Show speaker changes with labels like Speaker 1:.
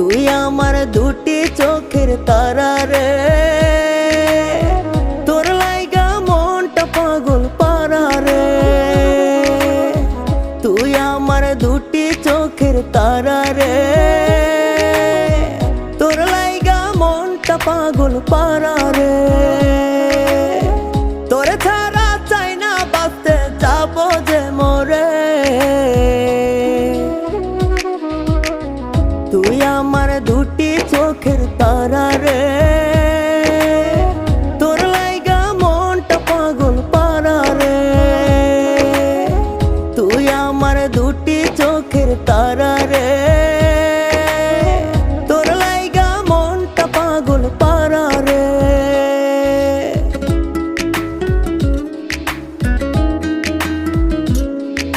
Speaker 1: তুই আমার দুটি চোখের তারা রে, তোর লাইগা মনটা পাগল পারা রে। তুই আমার দুটি চোখের তারা রে, তোর লাইগা মনটা পাগল পারা রে। তোরে ছাড়া চাই না বাঁচতে, যাবো যে মরে। তুই আমার দুটি চোখের তারা রে, তোর লাইগা মনটা পাগল পারা রে। তুই আমার দুটি চোখের তারা রে।